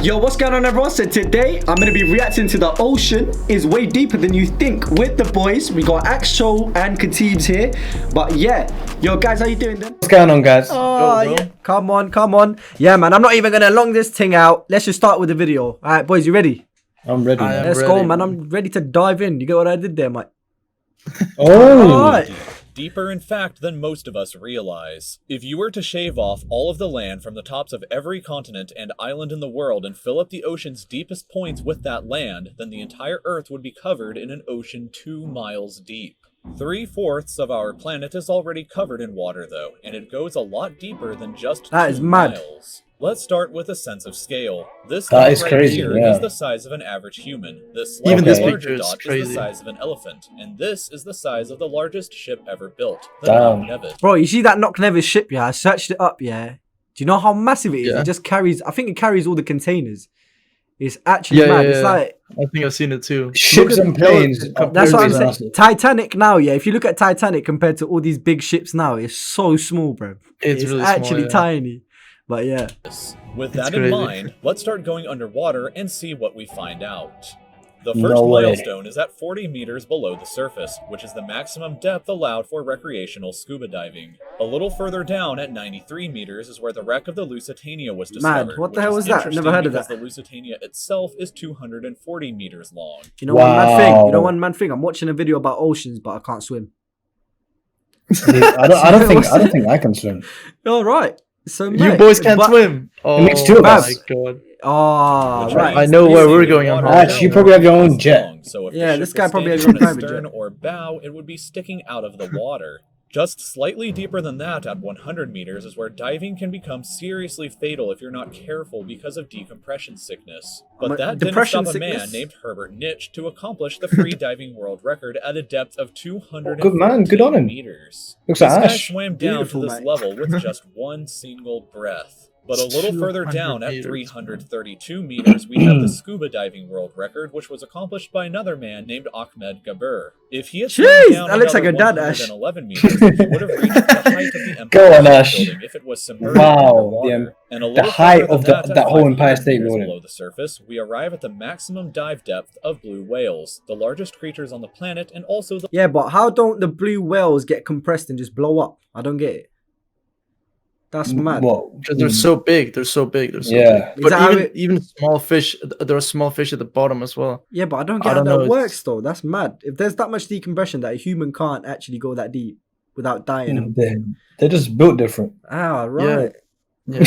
Yo, what's going on, everyone? So today I'm gonna be reacting to The Ocean is way deeper than you think with the boys. We got Axel and Khatibs here, but yeah, yo guys, how you doing then? What's going on, guys? Oh, yeah. Come on. Yeah, man, I'm not even gonna long this thing out. Let's just start with the video. All right, boys, you ready? I'm ready. Let's go, man. I'm ready to dive in. You get what I did there, mate? Oh, All right. Deeper in fact than most of us realize. If you were to shave off all of the land from the tops of every continent and island in the world and fill up the ocean's deepest points with that land, then the entire Earth would be covered in an ocean 2 miles deep. 3/4 of our planet is already covered in water though, and it goes a lot deeper than just That 2 is mad. miles. Let's start with a sense of scale. This That dot is right crazy, here yeah. is the size of an average human. This Even slightly this larger picture is dot is crazy. the size of an elephant, and this is the size of the largest ship ever built, the Damn. Knock-Nevis. Bro, you see that Knock-Nevis ship? Yeah, I searched it up. Yeah, do you know how massive it is? Yeah. It just carries. I think it carries all the containers. It's actually mad. It's like I think I've seen it too. ships and planes. that's what I'm crazy. saying. Titanic now, yeah. If you look at Titanic compared to all these big ships now, it's so small, bro. It's really actually small, yeah. tiny. But yeah, With It's that in crazy. mind, let's start going underwater and see what we find out. The No first way. milestone is at 40 meters below the surface, which is the maximum depth allowed for recreational scuba diving. A little further down at 93 meters is where the wreck of the Lusitania was discovered. what the which hell is was that? Never interesting heard of because that. The Lusitania itself is 240 meters long. you know one mad thing. You know Wow. one mad thing. I'm watching a video about oceans, but I can't swim. I don't think I can swim. All right. So You mate, boys can't but- swim. Oh makes two of my us. god. Oh, Which right. I know where we're means going the on water that. Actually, you now probably have your is own jet. long, so if Yeah, the this ship guy was probably has standing his on own its private stern jet. or bow, it would be sticking out of the water. Just slightly deeper than that, at 100 meters, is where diving can become seriously fatal if you're not careful because of decompression sickness. But that didn't Depression stop a man sickness? named Herbert Nitsch to accomplish the free diving world record at a depth of 200 Good man, good on him. meters. Looks This like guy Ash. swam down Beautiful, to this mate. level with just one single breath. But a little further 200 down, at meters. 332 meters, we have the scuba diving world record, which was accomplished by another man named Ahmed Gabir. If he had swum Jeez, down that looks like another a dad, Ash. 111 meters, he would have reached the height of the Empire Go on, State Ash. Building if it was submerged Wow, underwater. And a the little height further of than that at whole Empire 500 State meters Building. below the surface, we arrive at the maximum dive depth of blue whales, the largest creatures on the planet, and also the Yeah, but how don't the blue whales get compressed and just blow up? I don't get it. That's mad. What? Because they're so big. They're so big. They're so Yeah. big. Is that how But it- even small fish, there are small fish at the bottom as well. Yeah, but I don't I get how don't know, that it's- works though. That's mad. If there's that much decompression that a human can't actually go that deep without dying. They're just built different. Ah, right. Yeah. I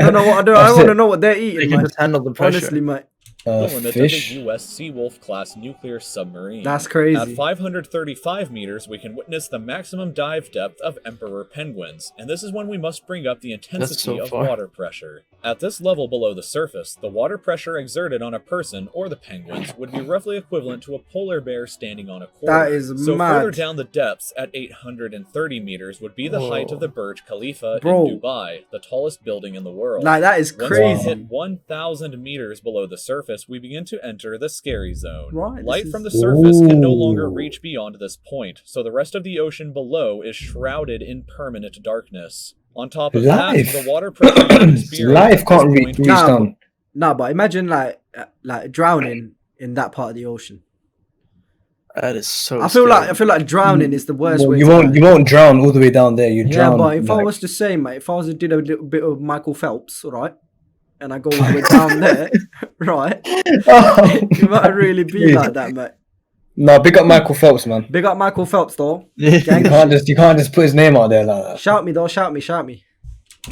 don't know what I do. I That's want to it. know what they're They eating, can mate. just handle the pressure. Honestly, mate. the limit Fish. of a U.S. Seawolf class nuclear submarine. That's crazy. At 535 meters, we can witness the maximum dive depth of emperor penguins, and this is when we must bring up the intensity so of far. water pressure. At this level below the surface, the water pressure exerted on a person or the penguins would be roughly equivalent to a polar bear standing on a quarter. That is so mad. further down the depths, at 830 meters, would be the height of the Burj Khalifa Bro. in Dubai, the tallest building in the world. Like that is Once we crazy. hit 1,000 meters below the surface, we begin to enter the scary zone. Right, this Light is- from the surface can no longer Ooh. reach beyond this point, so the rest of the ocean below is shrouded in permanent darkness. On top of Life. that, the water pressure we experience Life at can't this reach point- down. Nah, but imagine like drowning in that part of the ocean. That is so. I feel scary. like drowning is the worst Well, way. you to won't. die. You won't drown all the way down there. You Yeah, drown. but if I like- was to say, mate, if I was to do a little bit of Michael Phelps, all right, and I go all the way down there, right, it might really be like that, mate. No, big up Michael Phelps, man. Big up Michael Phelps, though. Yeah. You can't just put his name out there like that. Shout me, though. Shout me. Shout me.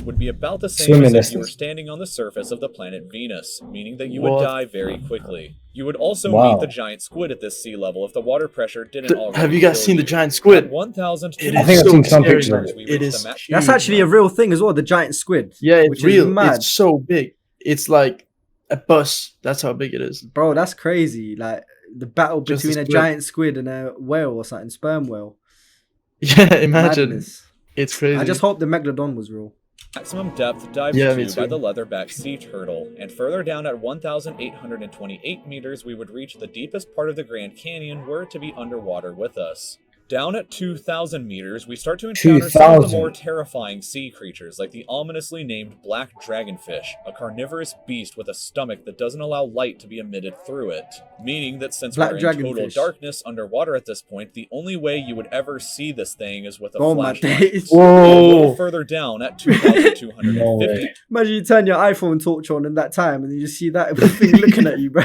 would be about the same Swimming as if you were distance. standing on the surface of the planet Venus, meaning that you What? would die very quickly. You would also Wow. meet the giant squid at this sea level if the water pressure didn't already Have you guys kill seen the you. giant At squid? 1,000 It I is think I've so seen some scary. pictures of it. we It reached is the max- That's huge, actually a man. real thing as well. The giant squid. Yeah, it's which real. Is mad. It's so big. It's like a bus. That's how big it is. Bro, that's crazy. Like the battle Just between a a squid. giant squid and a whale or something, sperm whale. Yeah, imagine. Madness. It's crazy. I just hope the megalodon was real. maximum depth dived Yeah, me to by too. the leatherback sea turtle, and further down at 1,828 meters we would reach the deepest part of the Grand Canyon were it to be underwater with us. Down at 2,000 meters, we start to encounter some of the 2,000. more terrifying sea creatures, like the ominously named black dragonfish, a carnivorous beast with a stomach that doesn't allow light to be emitted through it. Meaning that since Black we're in total dragonfish. darkness underwater at this point, the only way you would ever see this thing is with a Oh my flashlight. days. A little Whoa. further down at 2,250. No way. Imagine you turn your iPhone torch on in that time and you just see that thing looking at you, bro.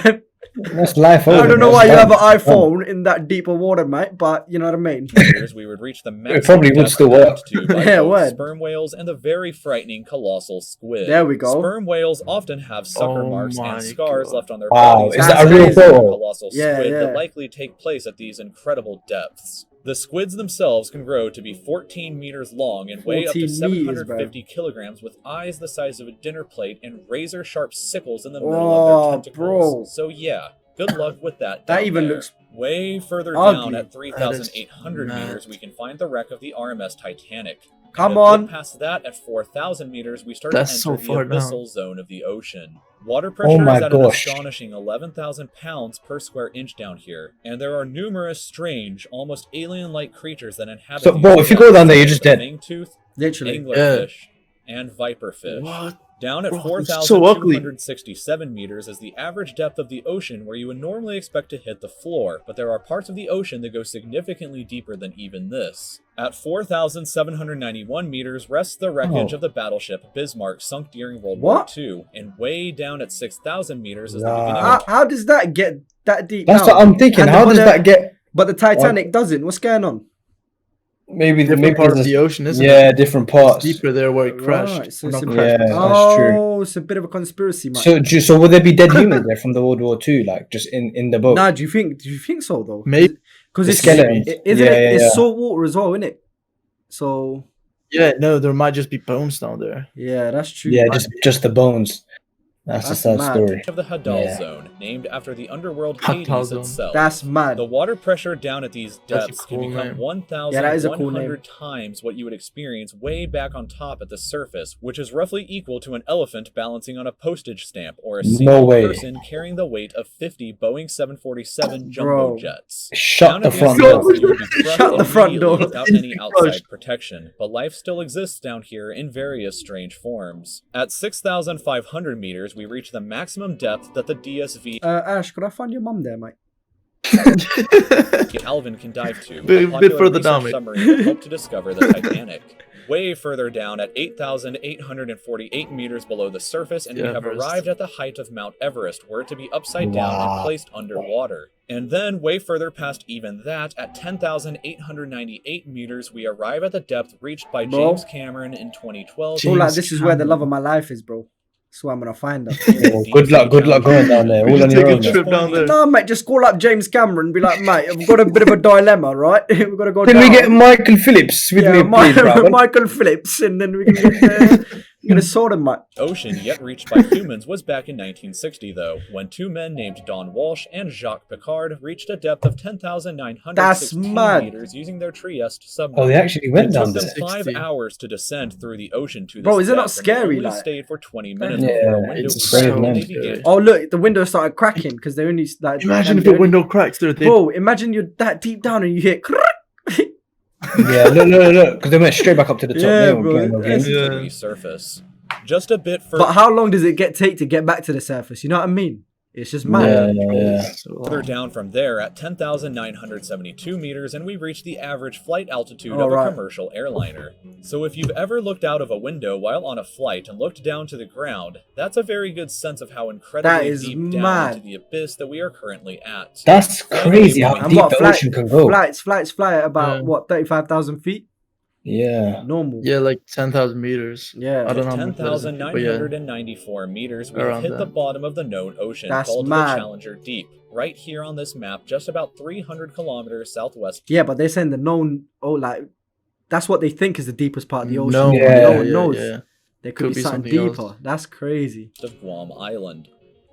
That's life over. I don't know man. why you That's have an done. iPhone in that deeper water, mate, but you know what I mean. Meters, we would reach the maximum probably would depth still work. mapped to by Yeah, it both would. sperm whales and the very frightening colossal squid. There we go. Sperm whales often have sucker Oh marks my and scars God. left on their Wow, bodies. is that from a real the photo? Colossal Yeah, squid yeah. that likely take place at these incredible depths. The squids themselves can grow to be 14 meters long and weigh up to 14 meters, 750 kilograms with eyes the size of a dinner plate and razor-sharp sickles in the middle Oh, of their tentacles. bro. So yeah, good luck with that. That down even there. looks Way further ugly. down at 3,800 That is meters, we can find the wreck of the RMS Titanic. Come And a on. bit past that, at 4,000 meters, we start That's to so enter the far down. abyssal zone of the ocean. Water pressure Oh my is at gosh. an astonishing 11,000 pounds per square inch down here, and there are numerous strange, almost alien-like creatures that inhabit. So, these bro, if you go down there, you're depths, just dead. Fangtooth, literally. anglerfish, and viperfish. What? Down at Bro, it's so ugly. 4,267 meters is the average depth of the ocean where you would normally expect to hit the floor, but there are parts of the ocean that go significantly deeper than even this. At 4,791 meters rests the wreckage Oh. of the battleship Bismarck sunk during World What? War II, and way down at 6,000 meters is the Wow. beginning How does that get that deep That's down? what I'm thinking. And How but does the- that get? But the Titanic doesn't. What's going on? Maybe Different part of there's- the ocean, isn't yeah, it? different It's parts. deeper there where it crashed. Right, so Or it's not a- crashed, Yeah. but- That's true. Oh, it's a bit of a conspiracy, man. So would there be dead humans there from the World War II, like just in the boat? Nah, do you think so though? Maybe. Because The it's skeletons. isn't Yeah, it? yeah, It's yeah. salt water as well, isn't it? So Yeah, no, there might just be bones down there. yeah, that's true. Yeah, man. just the bones. That's a That's sad mad. story. of the Hadal Yeah. Zone, named after the underworld Hadal Hades Zone. itself. That's mad. The water pressure down at these That's a depths cool can become name. 1,100 Yeah, that is a cool name. times what you would experience way back on top at the surface, which is roughly equal to an elephant balancing on a postage stamp or a No single way. person carrying the weight of 50 Boeing 747 jumbo Bro. jets. Shut Down the at these front door. depths, you would be crushed Shut the front immediately door. without any outside Crushed. protection, but life still exists down here in various strange forms. At 6,500 meters, we reach the maximum depth that the DSV Ash, could I find your mum there, mate? Alvin can dive to. Bit- a bit popular further research down, mate. submarine that helped to discover the Titanic. Way further down at 8,848 meters below the surface, and we have Everest. arrived at the height of Mount Everest, were to be upside down Wow. and placed underwater. And then, way further past even that, at 10,898 meters, we arrive at the depth reached by Bro. James Cameron in 2012. Bro, like James this is where the Cameron. love of my life is, bro. That's where I'm gonna find her. Oh, good luck going down there. We All should on your take a own. man. trip down there. No, mate, just call up James Cameron and be like, mate, I've got a bit of a dilemma, right? We've got to go Can down. we get Michael Phillips with me, please, brother? Michael Phillips, and then we can get you're gonna sort him, mate. Ocean yet reached by humans was back in 1960, though, when two men named Don Walsh and Jacques Picard reached a depth of 10,916 That's mad. meters using their Trieste submarine. Oh, they actually went It down took them there. 5 60. hours to descend through the ocean to this Bro, is it not depth, and they scary, only like? stayed for 20 minutes Yeah, before a window it's cracked so and they scary. began. Oh, look, the window started cracking because they only like. Imagine if they the only- window cracks. They're Bro, imagine you're that deep down and you hear. Yeah, look, because they went straight back up to the top. Yeah, They weren't bro, getting no it's- gain. Yeah. To the surface. Just a bit further But how long does it take to get back to the surface? You know what I mean? It's just mad. Yeah. further down from there at 10,972 meters, and we reach the average flight altitude All of a right. commercial airliner. So if you've ever looked out of a window while on a flight and looked down to the ground, that's a very good sense of how That incredibly is deep down mad. into the abyss that we are currently at. That's crazy how And deep what the ocean can go. flights fly at about Yeah. what 35,000 feet? Yeah. Normal. Yeah, like 10,000 meters. Yeah. I don't know At how much that is, but yeah. 10,994 meters, we have Around hit the that. bottom of the known ocean That's called mad. the Challenger Deep, right here on this map, just about 300 kilometers southwest. Yeah, but they're saying the known. Oh, like that's what they think is the deepest part of the ocean. No, Yeah, no yeah, one knows. There could, Could be be something something deeper. else. That's crazy. Of Guam Island.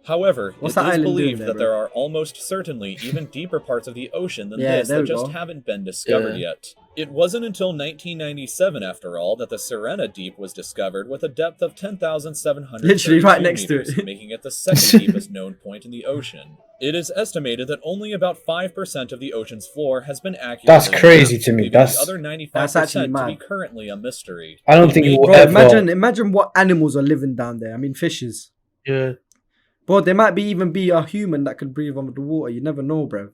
However, What's it that is island doing believed there, that bro? there are almost certainly even deeper parts of the ocean than Yeah, this there that we just go. haven't been discovered yet. It wasn't until 1997, after all, that the Sirena Deep was discovered with a depth of 10,700 Literally right next to meters, it. making it the second deepest known point in the ocean. It is estimated that only about 5% of the ocean's floor has been accurately That's crazy mapped, to me. leaving That's the other 95% That's actually to be mad. currently a mystery. I don't It think it may will Bro, ever. imagine what animals are living down there. I mean, fishes. Yeah. Bro, there might even be a human that could breathe under the water. You never know, bro.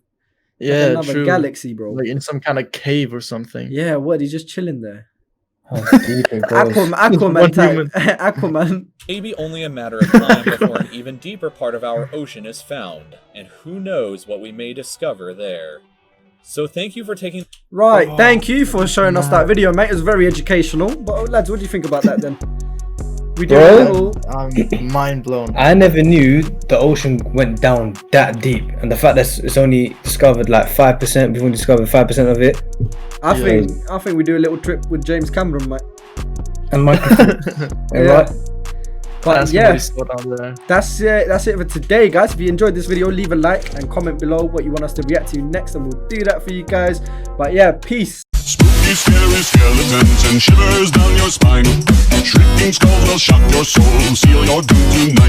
Yeah, Another true. galaxy, bro. Like in some kind of cave or something. Yeah, what? He's just chilling there. How deep it goes. Aquaman One type. human. Aquaman. Maybe only a matter of time before an even deeper part of our ocean is found, and who knows what we may discover there. So thank you for taking... Right, thank you for showing us that video, mate. It was very educational. But lads, what do you think about that then? We do a Bro. little... I'm mind blown. I never knew the ocean went down that deep, and the fact that it's only discovered like 5%. We've only discovered 5% of it. I Yeah. think we do a little trip with James Cameron, mate. And microphone. Yeah. Right? But That's yeah, gonna be so down there. that's it for today, guys. If you enjoyed this video, leave a like and comment below what you want us to react to next, and we'll do that for you guys. But yeah, peace. Spooky, scary skeletons and shivers down your spine. Shrieking skulls will shock your soul, seal your doom tonight.